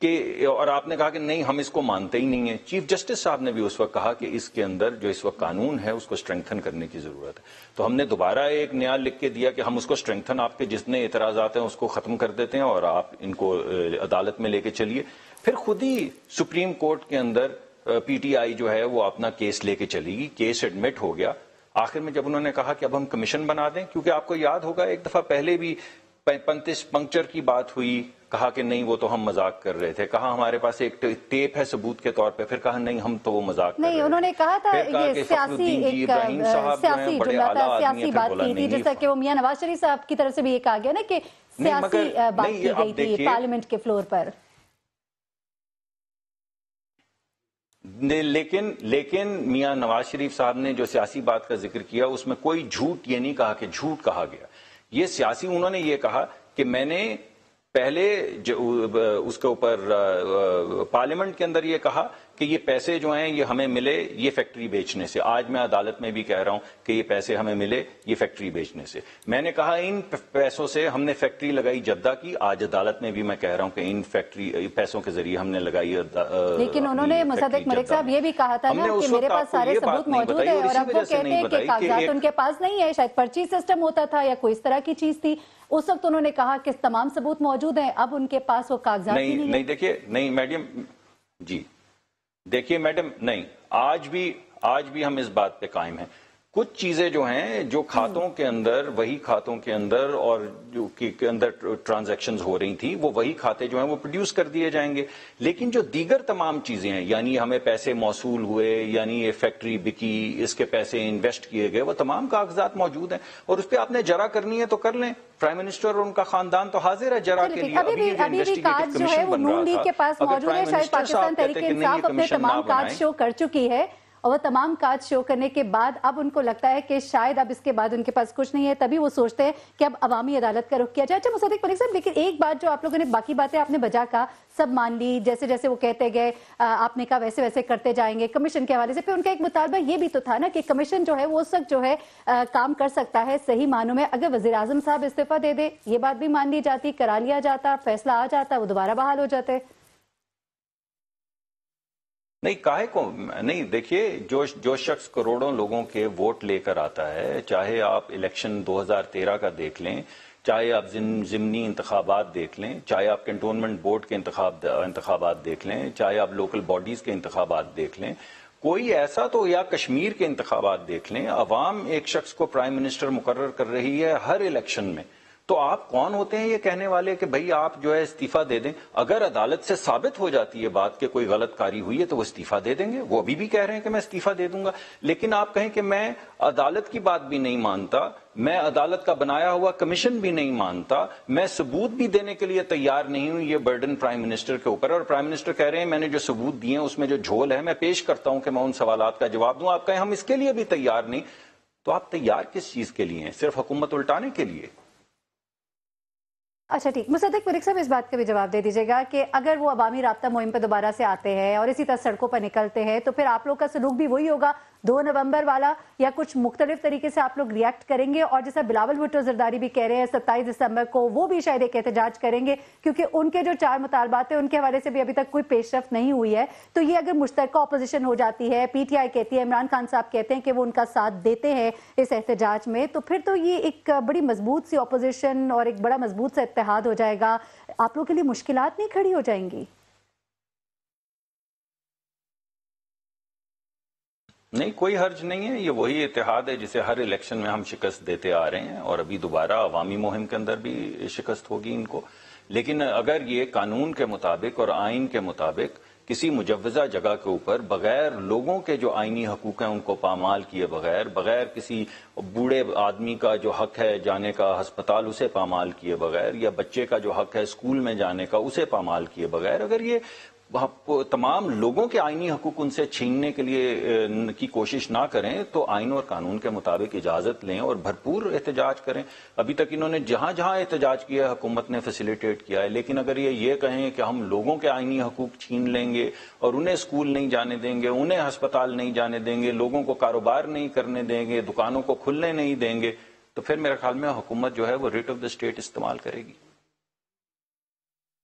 کہ اور آپ نے کہا کہ نہیں ہم اس کو مانتے ہی نہیں ہیں. چیف جسٹس صاحب نے بھی اس وقت کہا کہ اس کے اندر جو اس وقت قانون ہے اس کو اسٹرینگتھن کرنے کی ضرورت ہے. تو ہم نے دوبارہ ایک نیا لکھ کے دیا کہ ہم اس کو اسٹرینگتھن، آپ کے جتنے اعتراضات ہیں اس کو ختم کر دیتے ہیں اور آپ ان کو عدالت میں لے کے چلیے. پھر خود ہی سپریم کورٹ کے اندر پی ٹی آئی جو ہے وہ اپنا کیس لے کے چلی گی. کیس ایڈمٹ ہو گیا. آخر میں جب انہوں نے کہا کہ اب ہم کمیشن بنا دیں، کیونکہ آپ کو یاد ہوگا ایک دفعہ پہلے بھی پنکچر کی بات ہوئی، کہا کہ نہیں وہ تو ہم مذاق کر رہے تھے، کہا ہمارے پاس ایک ٹیپ ہے ثبوت کے طور پہ، پھر کہا نہیں ہم تو وہ مذاق کر رہے تھے. نہیں، انہوں نے کہا تھا یہ سیاسی بات کی تھی، جیسا کہ وہ میاں نواز شریف صاحب کی طرف سے بھی یہ کہا گیا نا کہ سیاسی بات کی گئی تھی پارلیمنٹ کے فلور پر. لیکن میاں نواز شریف صاحب نے جو سیاسی بات کا ذکر کیا اس میں کوئی جھوٹ یہ نہیں کہا کہ جھوٹ کہا گیا. یہ سیاسی، انہوں نے یہ کہا کہ میں نے پہلے اس کے اوپر پارلیمنٹ کے اندر یہ کہا کہ یہ پیسے جو ہیں یہ ہمیں ملے یہ فیکٹری بیچنے سے. آج میں عدالت میں بھی کہہ رہا ہوں کہ یہ پیسے ہمیں ملے یہ فیکٹری بیچنے سے. میں نے کہا ان پیسوں سے ہم نے فیکٹری لگائی جدہ کی. آج عدالت میں بھی میں کہہ رہا ہوں کہ ان فیکٹری پیسوں کے ذریعے ہم نے لگائی. لیکن انہوں نے مصدق ملک صاحب یہ بھی کہا تھا نا کہ میرے پاس سارے ثبوت موجود ہیں، اور اب وہ کہتے ہیں کہ کاغذات ان کے پاس نہیں ہے. شاید پرچی سسٹم ہوتا تھا یا کوئی اس طرح کی چیز تھی. اس وقت انہوں نے کہا کہ تمام ثبوت موجود ہیں، اب ان کے پاس وہ کاغذات نہیں. دیکھیے نہیں میڈم جی، دیکھیے میڈم نہیں، آج بھی ہم اس بات پہ قائم ہیں. کچھ چیزیں جو ہیں جو کھاتوں کے اندر، وہی کھاتوں کے اندر اور جو کے اندر ٹرانزیکشنز ہو رہی تھی، وہ وہی کھاتے جو ہیں وہ پروڈیوس کر دیے جائیں گے. لیکن جو دیگر تمام چیزیں ہیں، یعنی ہمیں پیسے موصول ہوئے، یعنی یہ فیکٹری بکی، اس کے پیسے انویسٹ کیے گئے، وہ تمام کاغذات موجود ہیں. اور اس پہ آپ نے جرا کرنی ہے تو کر لیں. پرائم منسٹر اور ان کا خاندان تو حاضر ہے جرا کے لیے. ابھی بھی کارڈ جو ہے وہ نون لیگ کے پاس موجود ہے. شاید پاکستان تحریک انصاف اپنے تمام کارڈ شو کر چکی ہے، اور وہ تمام کارڈ شو کرنے کے بعد اب ان کو لگتا ہے کہ شاید اب اس کے بعد ان کے پاس کچھ نہیں ہے، تبھی وہ سوچتے ہیں کہ اب عوامی عدالت کا رخ کیا جائے. اچھا مصدق ملک صاحب، لیکن ایک بات جو آپ لوگوں نے، باقی باتیں آپ نے بجا کہا، سب مان لی، جیسے جیسے وہ کہتے گئے آپ نے کہا ویسے ویسے کرتے جائیں گے. کمیشن کے حوالے سے پھر ان کا ایک مطالبہ یہ بھی تو تھا نا کہ کمیشن جو ہے وہ اس وقت جو ہے کام کر سکتا ہے صحیح معنوں میں اگر وزیر اعظم صاحب استعفیٰ دے دے. یہ بات بھی مان لی جاتی، کرا لیا جاتا، فیصلہ آ جاتا، وہ دوبارہ بحال ہو جاتے. نہیں کاہے کو نہیں. دیکھیے جو شخص کروڑوں لوگوں کے ووٹ لے کر آتا ہے، چاہے آپ الیکشن 2013 کا دیکھ لیں، چاہے آپ ضمنی انتخابات دیکھ لیں، چاہے آپ کنٹونمنٹ بورڈ کے انتخابات دیکھ لیں، چاہے آپ لوکل باڈیز کے انتخابات دیکھ لیں، کوئی ایسا تو، یا کشمیر کے انتخابات دیکھ لیں، عوام ایک شخص کو پرائم منسٹر مقرر کر رہی ہے ہر الیکشن میں. تو آپ کون ہوتے ہیں یہ کہنے والے کہ بھائی آپ جو ہے استعفیٰ دے دیں؟ اگر عدالت سے ثابت ہو جاتی ہے بات کہ کوئی غلط کاری ہوئی ہے تو وہ استعفیٰ دے دیں گے. وہ ابھی بھی کہہ رہے ہیں کہ میں استعفیٰ دے دوں گا. لیکن آپ کہیں کہ میں عدالت کی بات بھی نہیں مانتا، میں عدالت کا بنایا ہوا کمیشن بھی نہیں مانتا، میں ثبوت بھی دینے کے لیے تیار نہیں ہوں، یہ برڈن پرائم منسٹر کے اوپر. اور پرائم منسٹر کہہ رہے ہیں میں نے جو ثبوت دیے ہیں اس میں جو جھول ہے میں پیش کرتا ہوں کہ میں ان سوالات کا جواب دوں. آپ کہیں ہم اس کے لیے بھی تیار نہیں. تو آپ تیار کس چیز کے لیے ہیں؟ صرف حکومت الٹانے کے لیے؟ اچھا ٹھیک، مصدق ملک صاحب اس بات کا بھی جواب دے دیجیے گا کہ اگر وہ عوامی رابطہ مہم پہ دوبارہ سے آتے ہیں اور اسی طرح سڑکوں پر نکلتے ہیں تو پھر آپ لوگ کا سلوک بھی وہی ہوگا 2 نومبر والا، یا کچھ مختلف طریقے سے آپ لوگ ریاکٹ کریں گے؟ اور جیسا بلاول بھٹو زرداری بھی کہہ رہے ہیں 27 دسمبر کو وہ بھی شاید ایک احتجاج کریں گے، کیونکہ ان کے جو 4 مطالبات ہیں ان کے حوالے سے بھی ابھی تک کوئی پیش رفت نہیں ہوئی ہے. تو یہ اگر مشترکہ اپوزیشن ہو جاتی ہے، پی ٹی آئی کہتی ہے، عمران خان صاحب کہتے ہیں کہ وہ ان کا ساتھ دیتے ہیں اس احتجاج میں، تو پھر تو یہ ایک بڑی مضبوط سی اپوزیشن اور ایک بڑا مضبوط سا اتحاد ہو جائے گا. آپ لوگوں کے لیے مشکلات نہیں کھڑی ہو جائیں گی؟ نہیں کوئی حرج نہیں ہے. یہ وہی اتحاد ہے جسے ہر الیکشن میں ہم شکست دیتے آ رہے ہیں، اور ابھی دوبارہ عوامی مہم کے اندر بھی شکست ہوگی ان کو. لیکن اگر یہ قانون کے مطابق اور آئین کے مطابق کسی مجوزہ جگہ کے اوپر بغیر لوگوں کے جو آئینی حقوق ہیں ان کو پامال کیے بغیر کسی بوڑھے آدمی کا جو حق ہے جانے کا ہسپتال اسے پامال کیے بغیر، یا بچے کا جو حق ہے اسکول میں جانے کا اسے پامال کیے بغیر، اگر یہ تمام لوگوں کے آئینی حقوق ان سے چھیننے کے لیے کی کوشش نہ کریں تو آئین اور قانون کے مطابق اجازت لیں اور بھرپور احتجاج کریں. ابھی تک انہوں نے جہاں جہاں احتجاج کیا حکومت نے فیسیلیٹیٹ کیا ہے. لیکن اگر یہ کہیں کہ ہم لوگوں کے آئینی حقوق چھین لیں گے اور انہیں اسکول نہیں جانے دیں گے، انہیں ہسپتال نہیں جانے دیں گے، لوگوں کو کاروبار نہیں کرنے دیں گے، دکانوں کو کھلنے نہیں دیں گے، تو پھر میرے خیال میں حکومت جو ہے وہ ریٹ آف دا اسٹیٹ استعمال کرے گی.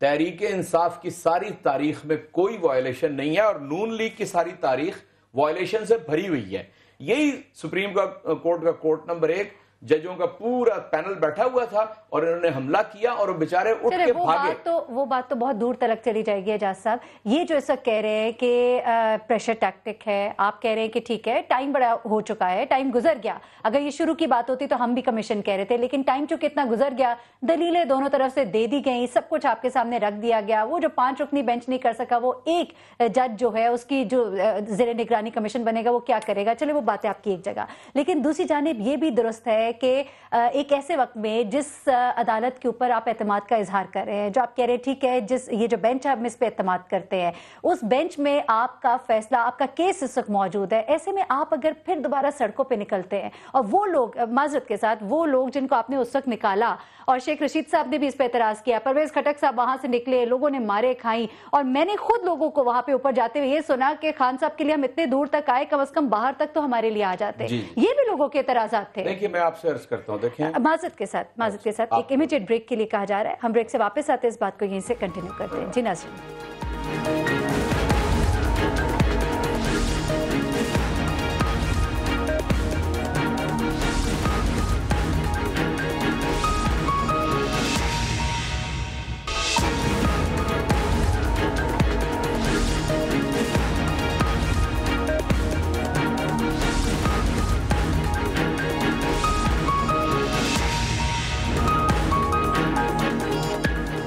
تحریک انصاف کی ساری تاریخ میں کوئی وائلیشن نہیں ہے اور نون لیگ کی ساری تاریخ وائلیشن سے بھری ہوئی ہے. یہی سپریم کورٹ کا کورٹ نمبر 1 ججوں کا پورا پینل بیٹھا ہوا تھا اور انہوں نے حملہ کیا اور بیچارے اٹھ کے بھاگے. وہ بات تو بہت دور تلک چلی جائے گی اعجاز صاحب. یہ جو اس وقت کہہ رہے ہیں کہ پریشر ٹیکٹک ہے, آپ کہہ رہے ہیں کہ ٹھیک ہے ٹائم بڑا ہو چکا ہے, ٹائم گزر گیا. اگر یہ شروع کی بات ہوتی تو ہم بھی کمیشن کہہ رہے تھے, لیکن ٹائم چونکہ اتنا گزر گیا, دلیلیں دونوں طرف سے دے دی گئیں, سب کچھ آپ کے سامنے رکھ دیا گیا. وہ جو 5 رکنی بینچ نہیں کر سکا, وہ ایک جج جو ہے اس کی جو زیر نگرانی کمیشن بنے گا وہ کیا کرے گا. چلے وہ باتیں آپ کی ایک جگہ, لیکن دوسری جانب یہ بھی درست ہے کہ ایک ایسے وقت میں جس عدالت کے اوپر آپ اعتماد کا اظہار کر رہے ہیں, جو آپ کہہ رہے ہیں ٹھیک ہے یہ جو بینچ آپ اس پہ اعتماد کرتے ہیں, اس بینچ میں آپ کا فیصلہ, آپ کا کیس اس وقت موجود ہے. ایسے میں آپ اگر پھر دوبارہ سڑکوں پہ نکلتے ہیں اور وہ لوگ, معذرت کے ساتھ وہ لوگ جن کو آپ نے اس وقت نکالا, اور شیخ رشید صاحب نے بھی اس پہ اعتراض کیا, پرویز خٹک صاحب وہاں سے نکلے, لوگوں نے مارے کھائیں, اور میں نے خود لوگوں کو وہاں پہ اوپر جاتے ہوئے یہ سنا کہ خان صاحب کے لیے ہم اتنے دور تک آئے, کم از کم باہر تک تو ہمارے لیے آ جاتے. یہ بھی لوگوں کے اعتراضات تھے. دیکھیے میں آپ سے عرض کرتا ہوں, دیکھیں معذرت کے ساتھ ایک امیجیٹ بریک کے لیے کہا جا رہا ہے. ہم بریک سے واپس آتے ہیں, اس بات کو یہیں سے کنٹینیو کرتے ہیں. جی ناظرین,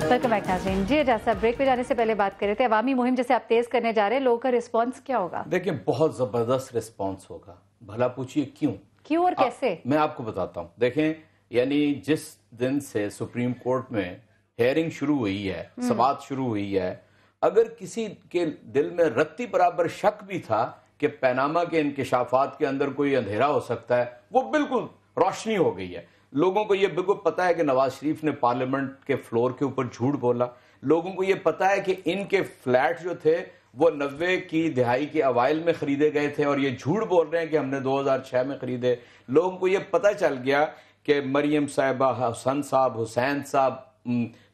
ویلکم بیک ناظرین. جی اعجاز صاحب, بریک پہ جانے سے پہلے بات کر رہے تھے عوامی مہم جیسے آپ تیز کرنے جا رہے ہیں, لوگوں کا رسپانس کیا ہوگا؟ دیکھیں بہت زبردست رسپانس ہوگا. بھلا پوچھئے کیوں اور کیسے؟ میں آپ کو بتاتا ہوں. دیکھیں یعنی جس دن سے سپریم کورٹ میں ہیئرنگ شروع ہوئی ہے, سماعت شروع ہوئی ہے, اگر کسی کے دل میں رتی برابر شک بھی تھا کہ پیناما کے انکشافات کے اندر کوئی اندھیرا ہو سکتا ہے, وہ بالکل روشنی ہو گئی ہے. لوگوں کو یہ بالکل پتا ہے کہ نواز شریف نے پارلیمنٹ کے فلور کے اوپر جھوٹ بولا. لوگوں کو یہ پتا ہے کہ ان کے فلیٹ جو تھے وہ 90 کی دہائی کے اوائل میں خریدے گئے تھے اور یہ جھوٹ بول رہے ہیں کہ ہم نے 2006 میں خریدے. لوگوں کو یہ پتا چل گیا کہ مریم صاحبہ, حسن صاحب, حسین صاحب,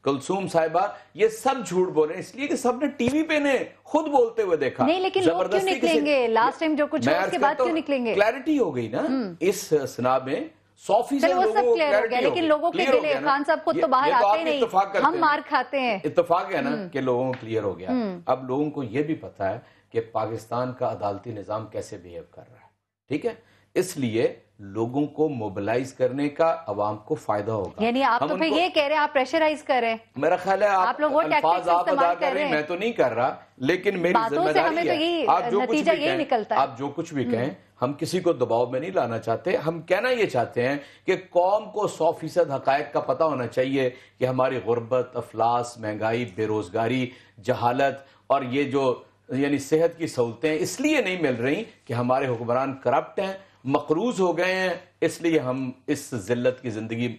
کلثوم صاحبہ, یہ سب جھوٹ بول رہے ہیں, اس لیے کہ سب نے ٹی وی پہ نے خود بولتے ہوئے دیکھا. نہیں لیکن لوگ کیوں نکلیں گے لاسٹ ٹائم جو کچھ ہو اس کے بعد کیوں نکلیں گے؟ کلیئرٹی ہو گئی نا اس سنا میں, 100% وہ سب کلیئر ہو گیا, لیکن لوگوں کے دل, خان صاحب خود تو باہر آتے نہیں, ہم مار کھاتے ہیں. اتفاق ہے نا کہ لوگوں کو کلیئر ہو گیا. اب لوگوں کو یہ بھی پتا ہے کہ پاکستان کا عدالتی نظام کیسے بیہیو کر رہا ہے, ٹھیک ہے, اس لیے لوگوں کو موبلائز کرنے کا عوام کو فائدہ ہوگا. یعنی آپ تو پھر یہ کہہ رہے ہیں آپ پریشرائز کر رہے ہیں. میرا خیال ہے آپ الفاظ آپ ادا کر رہے ہیں, میں تو نہیں کر رہا, لیکن میری ذمہ داری ہے. آپ جو کچھ بھی کہیں, ہم کسی کو دباؤ میں نہیں لانا چاہتے. ہم کہنا یہ چاہتے ہیں کہ قوم کو 100% حقائق کا پتہ ہونا چاہیے کہ ہماری غربت, افلاس, مہنگائی, بے روزگاری, جہالت اور یہ جو یعنی صحت کی سہولتیں اس لیے نہیں مل رہی کہ ہمارے حکمران کرپٹ ہیں, مقروض ہو گئے ہیں, اس لیے ہم اس ذلت کی زندگی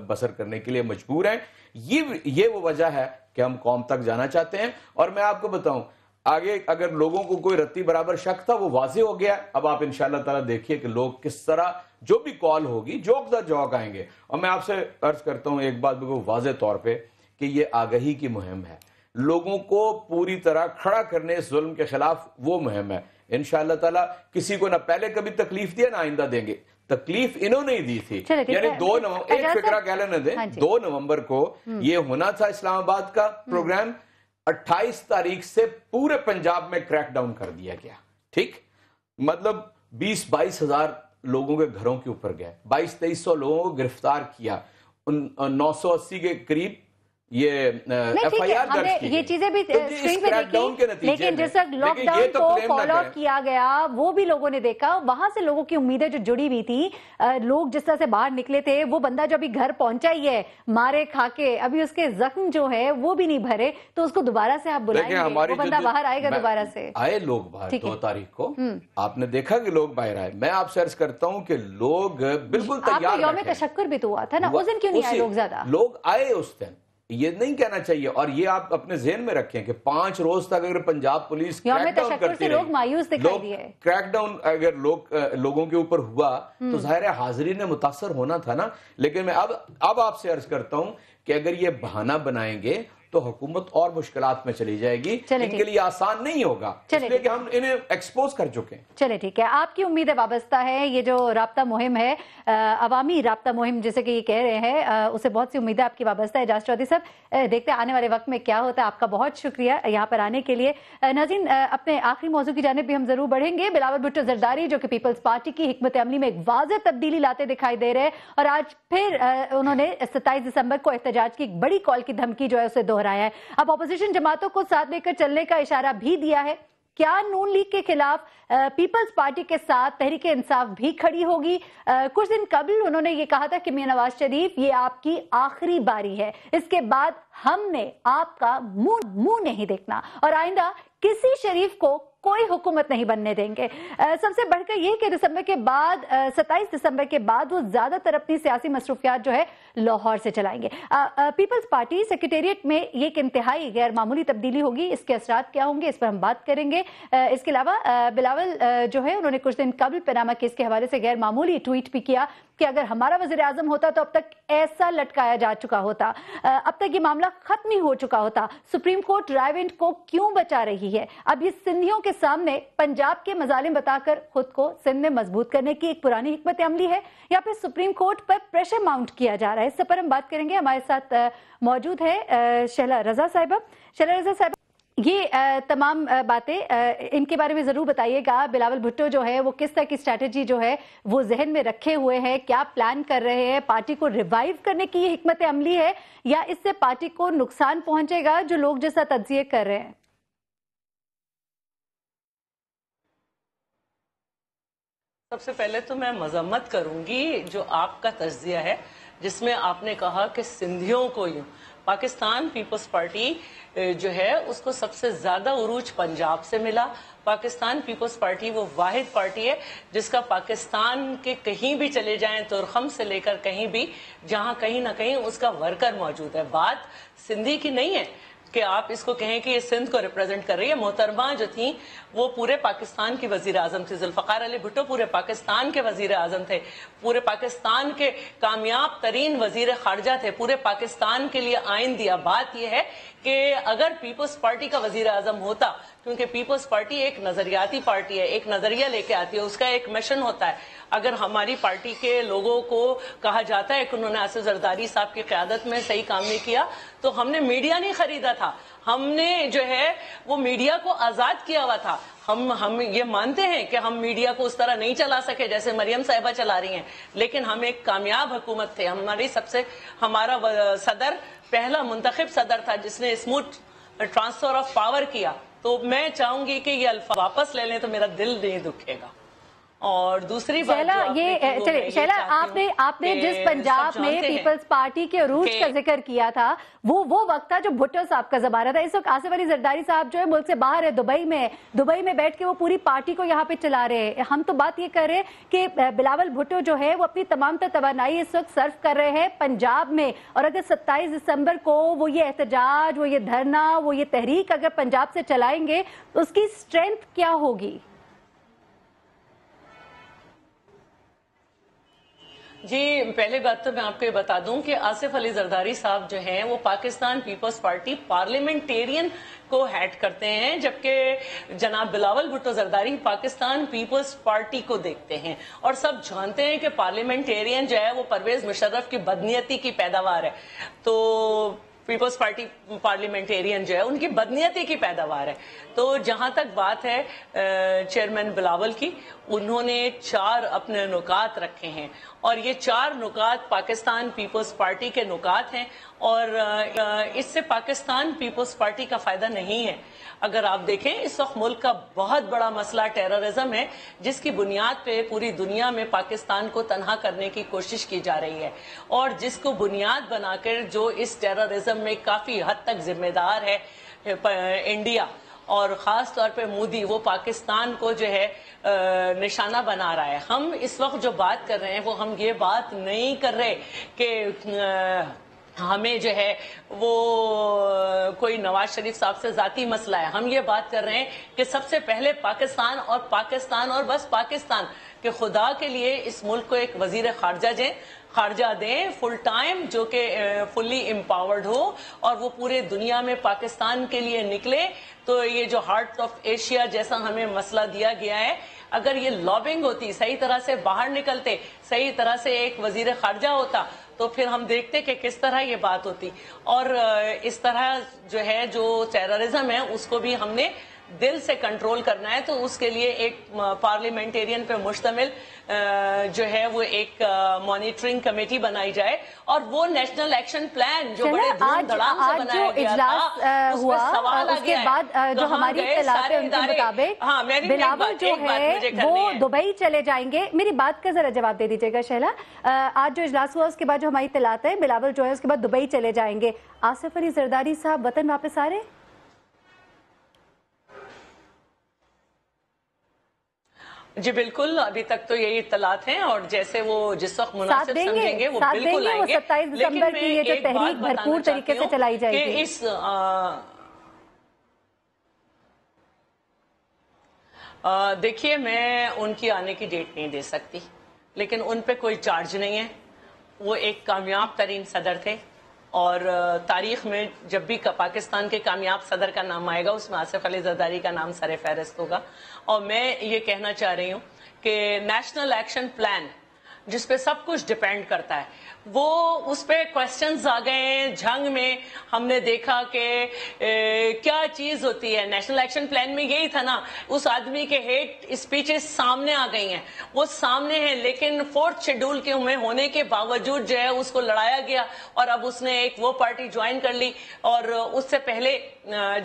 بسر کرنے کے لیے مجبور ہیں. یہ وہ وجہ ہے کہ ہم قوم تک جانا چاہتے ہیں. اور میں آپ کو بتاؤں آگے, اگر لوگوں کو کوئی رتی برابر شک تھا وہ واضح ہو گیا. اب آپ انشاءاللہ تعالیٰ دیکھیے کہ لوگ کس طرح, جو بھی کال ہوگی جوک در جوک آئیں گے. اور میں آپ سے عرض کرتا ہوں ایک بات بالکل واضح طور پہ کہ یہ آگہی کی مہم ہے, لوگوں کو پوری طرح کھڑا کرنے اس ظلم کے خلاف وہ مہم ہے. انشاءاللہ تعالیٰ کسی کو نہ پہلے کبھی تکلیف دیا نہ آئندہ دیں گے. تکلیف انہوں نے دی تھی, یعنی ایک فکرہ کہہ لینے دیں, 2 نومبر کو یہ ہونا تھا اسلام آباد کا پروگرام, 28 تاریخ سے پورے پنجاب میں کریک ڈاؤن کر دیا گیا, ٹھیک, مطلب 20-22 ہزار لوگوں کے گھروں کے اوپر گئے, 2200-2300 لوگوں کو گرفتار کیا, 980 کے قریب یہ ایف آئی آر درج کی. یہ چیزیں بھی اسکرین پہ دیکھی, لیکن جس وقت لاک ڈاؤن کو فالو اپ کیا گیا وہ بھی لوگوں نے دیکھا, وہاں سے لوگوں کی امیدیں جو جڑی ہوئی تھی, لوگ جس طرح سے باہر نکلے تھے, وہ بندہ جو ابھی گھر پہنچا ہی ہے مارے کھا کے, ابھی اس کے زخم جو ہے وہ بھی نہیں بھرے, تو اس کو دوبارہ سے آپ بلائیں گے, وہ بندہ باہر آئے گا دوبارہ سے. آئے لوگ باہر 2 تاریخ کو, آپ نے دیکھا کہ لوگ باہر آئے. میں آپ سے عرض کرتا ہوں کہ لوگ بالکل تیار, آپ کو یوم تشکر بھی تو ہوا تھا نا, اس دن کیوں نہیں آئے لوگ زیادہ؟ لوگ آئے اس دن, یہ نہیں کہنا چاہیے. اور یہ آپ اپنے ذہن میں رکھیں کہ 5 روز تک اگر پنجاب پولیس کریک ڈاؤن کرتی رہی, لوگ مایوس دکھائی دیے, کریک ڈاؤن اگر لوگوں کے اوپر ہوا تو ظاہر ہے حاضرین نے متاثر ہونا تھا نا. لیکن میں اب آپ سے عرض کرتا ہوں کہ اگر یہ بہانہ بنائیں گے تو حکومت اور مشکلات میں چلی جائے گی. ان کے لیے آسان نہیں ہوگا اس لیے کہ ہم انہیں ایکسپوز کر چکے ہیں. چلے ٹھیک ہے, آپ کی امیدیں وابستہ ہے یہ جو رابطہ مہم ہے, عوامی رابطہ مہم جسے کہ یہ کہہ رہے ہیں, اسے بہت سی امیدیں آپ کی وابستہ ہے. اعجاز چودھری صاحب, دیکھتے ہیں آنے والے وقت میں کیا ہوتا ہے. آپ کا بہت شکریہ یہاں پر آنے کے لیے. ناظرین, اپنے آخری موضوع کی جانب بھی ہم ضرور بڑھیں گے. بلاول بھٹو زرداری جو کہ پیپلز پارٹی کی حکمت عملی میں ایک واضح تبدیلی لاتے دکھائی دے رہے ہیں, اور آج پھر انہوں نے 27 دسمبر کو احتجاج کی ایک بڑی کال کی دھمکی جو ہے اسے دہرایا ہے. اب اپوزیشن جماعتوں کو ساتھ لے کر چلنے کا اشارہ بھی دیا ہے. کیا نون لیگ کے خلاف پیپلز پارٹی کے ساتھ تحریک انصاف بھی کھڑی ہوگی؟ کچھ دن قبل انہوں نے یہ کہا تھا کہ میاں نواز شریف یہ آپ کی آخری باری ہے, اس کے بعد ہم نے آپ کا منہ نہیں دیکھنا اور آئندہ کسی شریف کو کوئی حکومت نہیں بننے دیں گے. سب سے بڑھ کر یہ کہ دسمبر کے بعد 27 دسمبر کے بعد وہ زیادہ تر اپنی سیاسی مصروفیات جو ہے لاہور سے چلائیں گے. پیپلز پارٹی سیکریٹریٹ میں یہ ایک انتہائی غیر معمولی تبدیلی ہوگی, اس کے اثرات کیا ہوں گے اس پر ہم بات کریں گے. اس کے علاوہ بلاول جو ہے انہوں نے کچھ دن قبل پاناما کیس کے حوالے سے غیر معمولی ٹویٹ بھی کیا کہ اگر ہمارا وزیر اعظم ہوتا تو اب تک ایسا لٹکایا جا چکا ہوتا, اب تک یہ معاملہ ختم ہی ہو چکا ہوتا. سپریم کورٹ رائے وینٹ کو کیوں بچا رہی ہے؟ اب یہ سندھیوں کے سامنے پنجاب کے مظالم بتا کر خود کو سندھ میں مضبوط کرنے کی ایک پرانی حکمت عملی ہے, یا پھر سپریم کورٹ پر پریشر ماؤنٹ کیا جا رہا ہے؟ اس سے پر ہم بات کریں گے. ہمارے ساتھ موجود ہے شہلا رضا صاحبہ. شہلا رضا صاحبہ, یہ تمام باتیں ان کے بارے میں ضرور بتائیے گا. بلاول بھٹو جو ہے وہ کس طرح کی اسٹریٹجی جو ہے وہ ذہن میں رکھے ہوئے ہیں, کیا پلان کر رہے ہیں؟ پارٹی کو ریوائیو کرنے کی یہ حکمت عملی ہے یا اس سے پارٹی کو نقصان پہنچے گا جو لوگ جیسا تجزیے کر رہے ہیں؟ سب سے پہلے تو میں مذمت کروں گی جو آپ کا تجزیہ ہے جس میں آپ نے کہا کہ سندھیوں کو یوں. پاکستان پیپلز پارٹی جو ہے اس کو سب سے زیادہ عروج پنجاب سے ملا. پاکستان پیپلز پارٹی وہ واحد پارٹی ہے جس کا پاکستان کے کہیں بھی چلے جائیں تورخم سے لے کر کہیں بھی جہاں کہیں نہ کہیں اس کا ورکر موجود ہے. بات سندھی کی نہیں ہے کہ آپ اس کو کہیں کہ یہ سندھ کو ریپرزینٹ کر رہی ہے. محترمہ جو تھیں وہ پورے پاکستان کی وزیر اعظم تھی. ذوالفقار علی بھٹو پورے پاکستان کے وزیر اعظم تھے, پورے پاکستان کے کامیاب ترین وزیر خارجہ تھے, پورے پاکستان کے لیے آئین دیا. بات یہ ہے کہ اگر پیپلز پارٹی کا وزیر اعظم ہوتا, کیونکہ پیپلز پارٹی ایک نظریاتی پارٹی ہے, ایک نظریہ لے کے آتی ہے, اس کا ایک مشن ہوتا ہے. اگر ہماری پارٹی کے لوگوں کو کہا جاتا ہے کہ انہوں نے آصف زرداری صاحب کی قیادت میں صحیح کام نہیں کیا, تو ہم نے میڈیا نہیں خریدا تھا, ہم نے جو ہے وہ میڈیا کو آزاد کیا ہوا تھا. ہم یہ مانتے ہیں کہ ہم میڈیا کو اس طرح نہیں چلا سکے جیسے مریم صاحبہ چلا رہی ہیں, لیکن ہم ایک کامیاب حکومت تھے. ہمارا صدر پہلا منتخب صدر تھا جس نے اسموتھ ٹرانسفر آف پاور کیا. تو میں چاہوں گی کہ یہ الفاظ واپس لے لیں تو میرا دل نہیں دکھے گا. اور دوسری بات شیلا, آپ نے جس پنجاب میں پیپلز پارٹی کے عروج کا ذکر کیا تھا وہ وقت تھا جو بھٹو صاحب کا زمانہ تھا. اس وقت آصف علی زرداری صاحب جو ہے ملک سے باہر ہے, دبئی میں بیٹھ کے وہ پوری پارٹی کو یہاں پہ چلا رہے ہیں. ہم تو بات یہ کر رہے ہیں کہ بلاول بھٹو جو ہے وہ اپنی تمام تر توانائی اس وقت صرف کر رہے ہیں پنجاب میں, اور اگر 27 دسمبر کو وہ یہ احتجاج, وہ یہ دھرنا, وہ یہ تحریک اگر پنجاب سے چلائیں گے تو اس کی اسٹرینتھ کیا ہوگی؟ جی, پہلے بات تو میں آپ کو یہ بتا دوں کہ آصف علی زرداری صاحب جو ہیں وہ پاکستان پیپلز پارٹی پارلیمنٹیرین کو ہیڈ کرتے ہیں, جبکہ جناب بلاول بھٹو زرداری پاکستان پیپلز پارٹی کو دیکھتے ہیں. اور سب جانتے ہیں کہ پارلیمنٹیرین جو ہے وہ پرویز مشرف کی بدنیتی کی پیداوار ہے. تو پیپلز پارٹی پارلیمنٹیرین جو ہے ان کی بدنیتی کی پیداوار ہے. تو جہاں تک بات ہے چیئرمین بلاول کی, انہوں نے 4 اپنے نکات رکھے ہیں, اور یہ 4 نکات پاکستان پیپلز پارٹی کے نکات ہیں, اور اس سے پاکستان پیپلز پارٹی کا فائدہ نہیں ہے. اگر آپ دیکھیں اس وقت ملک کا بہت بڑا مسئلہ ٹیررزم ہے, جس کی بنیاد پہ پوری دنیا میں پاکستان کو تنہا کرنے کی کوشش کی جا رہی ہے, اور جس کو بنیاد بنا کر جو اس ٹیررزم میں کافی حد تک ذمہ دار ہے انڈیا, اور خاص طور پہ مودی, وہ پاکستان کو جو ہے نشانہ بنا رہا ہے. ہم اس وقت جو بات کر رہے ہیں وہ ہم یہ بات نہیں کر رہے کہ ہمیں جو ہے وہ کوئی نواز شریف صاحب سے ذاتی مسئلہ ہے. ہم یہ بات کر رہے ہیں کہ سب سے پہلے پاکستان اور بس پاکستان کہ خدا کے لیے اس ملک کو ایک وزیر خارجہ دیں فل ٹائم، جو کہ فلی امپاورڈ ہو اور وہ پورے دنیا میں پاکستان کے لیے نکلے. تو یہ جو ہارٹ آف ایشیا جیسا ہمیں مسئلہ دیا گیا ہے، اگر یہ لابنگ ہوتی، صحیح طرح سے باہر نکلتے، صحیح طرح سے ایک وزیر خارجہ ہوتا، تو پھر ہم دیکھتے کہ کس طرح یہ بات ہوتی. اور اس طرح جو ہے جو ٹیررزم ہے اس کو بھی ہم نے دل سے کنٹرول کرنا ہے. تو اس کے لیے ایک پارلیمنٹیرین پہ مشتمل جو ہے وہ ایک مانیٹرنگ کمیٹی بنائی جائے، اور وہ نیشنل ایکشن پلان جو بڑے دھوم دھڑام سے بنایا گیا تھا، اس میں سوال آ اس کے بعد جو ہماری اطلاعات ہیں ان کے مطابق بلاول جو ہے وہ دبئی چلے جائیں گے. میری بات کا ذرا جواب دے دیجیے گا شہلا. آج جو اجلاس ہوا اس کے بعد جو ہماری اطلاعات ہیں بلاول جو ہے اس کے بعد دبئی چلے جائیں گے. آصف علی زرداری صاحب وطن واپس آ رہے؟ جی بالکل، ابھی تک تو یہی اطلاعات ہیں، اور جیسے وہ جس وقت مناسب سمجھیں گے وہ بالکل آئیں گے. 27 دسمبر کی یہ جو تحریک بھرپور طریقے سے چلائی جائے گی. دیکھیے میں ان کی آنے کی ڈیٹ نہیں دے سکتی، لیکن ان پہ کوئی چارج نہیں ہے. وہ ایک کامیاب ترین صدر تھے، اور تاریخ میں جب بھی پاکستان کے کامیاب صدر کا نام آئے گا اس میں آصف علی زرداری کا نام سر فہرست ہوگا. اور میں یہ کہنا چاہ رہی ہوں کہ نیشنل ایکشن پلان جس پہ سب کچھ ڈیپینڈ کرتا ہے، وہ اس پہ کوسچنز آ گئے ہیں. جنگ میں ہم نے دیکھا کہ کیا چیز ہوتی ہے. نیشنل ایکشن پلان میں یہی تھا نا، اس آدمی کے ہیٹ اسپیچز سامنے آ گئی ہیں، وہ سامنے ہیں، لیکن 4تھ شیڈول کے ہونے کے باوجود جو ہے اس کو لڑایا گیا، اور اب اس نے ایک وہ پارٹی جوائن کر لی. اور اس سے پہلے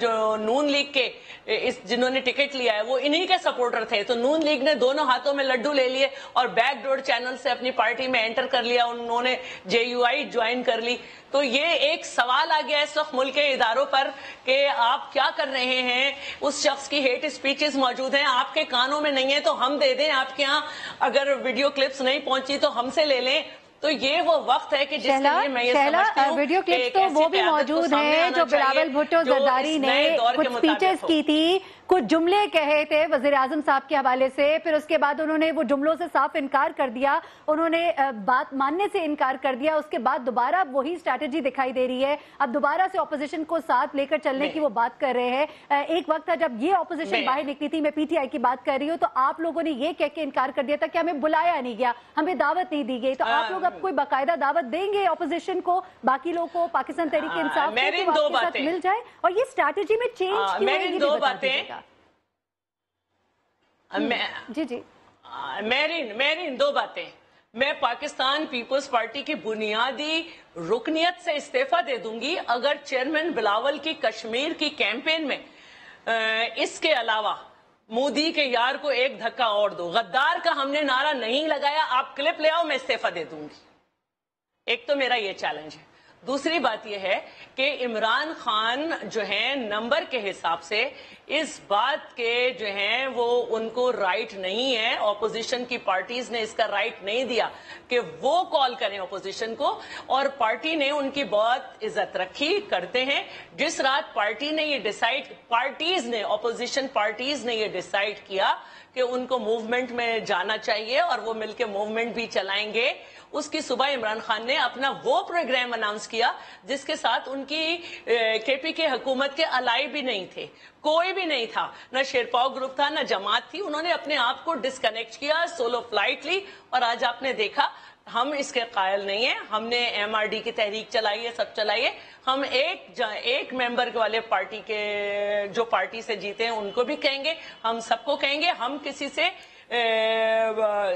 جو نون لیگ کے جنہوں نے ٹکٹ لیا ہے وہ انہی کے سپورٹر تھے. تو نون لیگ نے دونوں ہاتھوں میں لڈو لے لیے اور بیک ڈور چینل سے اپنی پارٹی میں انٹر کر لیا. انہوں نے JUI جوائن کر لی. تو یہ ایک سوال آ گیا اس وقت ملک کے اداروں پر کہ آپ کیا کر رہے ہیں. اس شخص کی ہیٹ اسپیچز موجود ہیں، آپ کے کانوں میں نہیں ہے تو ہم دے دیں، آپ کے ہاں اگر ویڈیو کلپس نہیں پہنچی تو ہم سے لے لیں. تو یہ وہ وقت ہے کہ جس کے لیے میں یہ سمجھتی ہوں ویڈیو کلپس تو وہ بھی موجود ہیں جو بلاول بھٹو زرداری نے کچھ سپیچز کی تھی، کچھ جملے کہے تھے وزیر اعظم صاحب کے حوالے سے، پھر اس کے بعد انہوں نے وہ جملوں سے صاف انکار کر دیا، انہوں نے بات ماننے سے انکار کر دیا. اس کے بعد دوبارہ وہی اسٹریٹجی دکھائی دے رہی ہے، اب دوبارہ سے اپوزیشن کو ساتھ لے کر چلنے کی وہ بات کر رہے ہیں. ایک وقت تھا جب یہ اپوزیشن باہر نکلی تھی، میں PTI کی بات کر رہی ہوں، تو آپ لوگوں نے یہ کہہ کے انکار کر دیا تھا کہ ہمیں بلایا نہیں گیا، ہمیں دعوت نہیں دی گئی. تو آپ لوگ اب کوئی باقاعدہ دعوت دیں گے اپوزیشن کو، باقی لوگوں کو، پاکستان تحریک انصاف کو کہ وہ آپ کے ساتھ مل جائے؟ اور یہ اسٹریٹجی میں چینج کیوں ہے یہ بھی بتا دیجیے گا. جی میرین دو باتیں. میں پاکستان پیپلز پارٹی کی بنیادی رکنیت سے استعفیٰ دے دوں گی اگر چیئرمین بلاول کی کشمیر کی کیمپین میں اس کے علاوہ مودی کے یار کو ایک دھکا اور دو. غدار کا ہم نے نعرہ نہیں لگایا، آپ کلپ لے آؤ، میں استعفیٰ دے دوں گی. ایک تو میرا یہ چیلنج ہے. دوسری بات یہ ہے کہ عمران خان جو ہیں نمبر کے حساب سے اس بات کے جو ہیں وہ ان کو رائٹ نہیں ہے، اپوزیشن کی پارٹیز نے اس کا رائٹ نہیں دیا کہ وہ کال کریں اپوزیشن کو، اور پارٹی نے ان کی بہت عزت رکھی، کرتے ہیں. جس رات پارٹی نے یہ ڈیسائیڈ، پارٹیز نے، اپوزیشن پارٹیز نے یہ ڈیسائیڈ کیا کہ ان کو موومنٹ میں جانا چاہیے اور وہ مل کے موومنٹ بھی چلائیں گے، اس کی صبح عمران خان نے اپنا وہ پروگرام اناؤنس کیا جس کے ساتھ ان کی KP کے حکومت کے الائی بھی نہیں تھے، کوئی بھی نہیں تھا، نہ شیرپاؤ گروپ تھا، نہ جماعت تھی. انہوں نے اپنے آپ کو ڈسکنیکٹ کیا، سولو فلائٹ لی، اور آج آپ نے دیکھا ہم اس کے قائل نہیں ہیں. ہم نے MRD کی تحریک چلائی ہے، سب چلائی ہے. ہم ایک ممبر والے پارٹی کے جو پارٹی سے جیتے ہیں ان کو بھی کہیں گے، ہم سب کو کہیں گے. ہم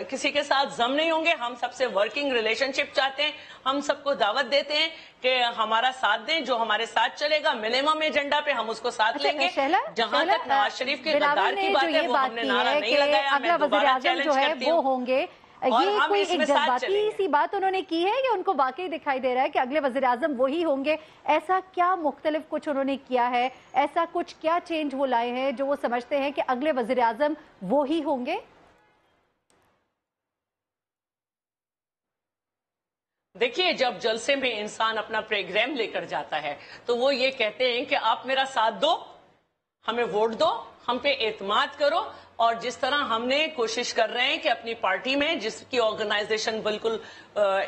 کسی کے ساتھ ضم نہیں ہوں گے، ہم سب سے ورکنگ ریلیشن شپ چاہتے ہیں. ہم سب کو دعوت دیتے ہیں کہ ہمارا ساتھ دیں، جو ہمارے ساتھ چلے گا منیمم ایجنڈا پہ ہم اس کو ساتھ لیں گے. جہاں تک نواز شریف کے غدار کی بات ہے وہ ہم نے نعرہ نہیں لگایا، میں دوبارہ چیلنج کرتی ہوں. یہ کوئی ایک جذباتی سی بات انہوں نے کی ہے یا ان کو واقعی دکھائی دے رہا ہے کہ اگلے وزیراعظم وہی ہوں گے؟ ایسا کیا مختلف کچھ انہوں نے کیا ہے، ایسا کچھ کیا چینج وہ لائے ہیں جو وہ سمجھتے ہیں کہ اگلے وزیراعظم وہی ہوں گے؟ دیکھیے جب جلسے میں انسان اپنا پروگرام لے کر جاتا ہے تو وہ یہ کہتے ہیں کہ آپ میرا ساتھ دو، ہمیں ووٹ دو، ہم پہ اعتماد کرو. اور جس طرح ہم نے کوشش کر رہے ہیں کہ اپنی پارٹی میں جس کی آرگنائزیشن بالکل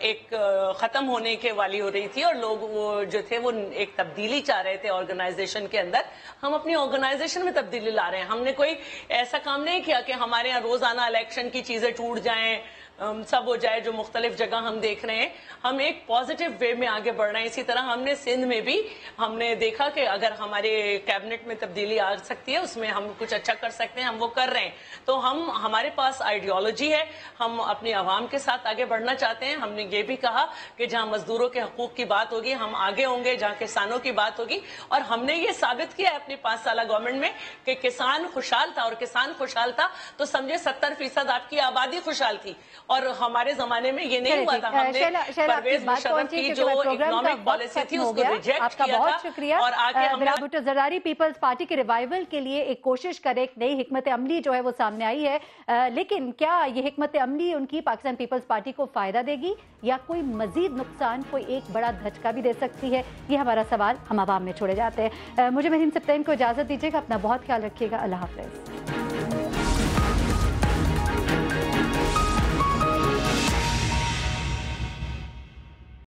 ایک ختم ہونے کے والی ہو رہی تھی اور لوگ وہ جو تھے وہ ایک تبدیلی چاہ رہے تھے آرگنائزیشن کے اندر, ہم اپنی آرگنائزیشن میں تبدیلی لا رہے ہیں. ہم نے کوئی ایسا کام نہیں کیا کہ ہمارے یہاں روزانہ الیکشن کی چیزیں ٹوٹ جائیں, سب ہو جائے جو مختلف جگہ ہم دیکھ رہے ہیں. ہم ایک پازیٹیو وے میں آگے بڑھ رہے ہیں. اسی طرح ہم نے سندھ میں بھی ہم نے دیکھا کہ اگر ہمارے کیبنٹ میں تبدیلی آ سکتی ہے, اس میں ہم کچھ اچھا کر سکتے ہیں, ہم وہ کر رہے ہیں. تو ہمارے پاس آئیڈیالوجی ہے, ہم اپنی عوام کے ساتھ آگے بڑھنا چاہتے ہیں. ہم نے یہ بھی کہا کہ جہاں مزدوروں کے حقوق کی بات ہوگی ہم آگے ہوں گے, جہاں کسانوں کی بات ہوگی. اور ہم نے یہ ثابت کیا ہے اپنی 5 سالہ گورنمنٹ میں کہ کسان خوشحال تھا, اور کسان خوشحال تھا تو سمجھے 70% آپ کی آبادی خوشحال تھی. اور ہمارے زمانے میں یہ نہیں ہوا تھا. ہم نے پرویز مشرف کی جو اکنامک پالیسی تھی اس کو ریجیکٹ کیا تھا. بہت شکریہ. اور آگے ہم نے بھٹو زرداری پیپلز پارٹی کے ریوائول کے لیے ایک کوشش کرے, ایک نئی حکمت عملی جو ہے وہ سامنے آئی ہے, لیکن کیا یہ حکمت عملی ان کی پاکستان پیپلز پارٹی کو فائدہ دے گی یا کوئی مزید نقصان, کوئی ایک بڑا دھچکا بھی دے سکتی ہے؟ یہ ہمارا سوال ہم عوام میں چھوڑے جاتے ہیں. مجھے مریم سبطین کو اجازت دیجیے گا, اپنا بہت خیال رکھیے گا. اللہ حافظ.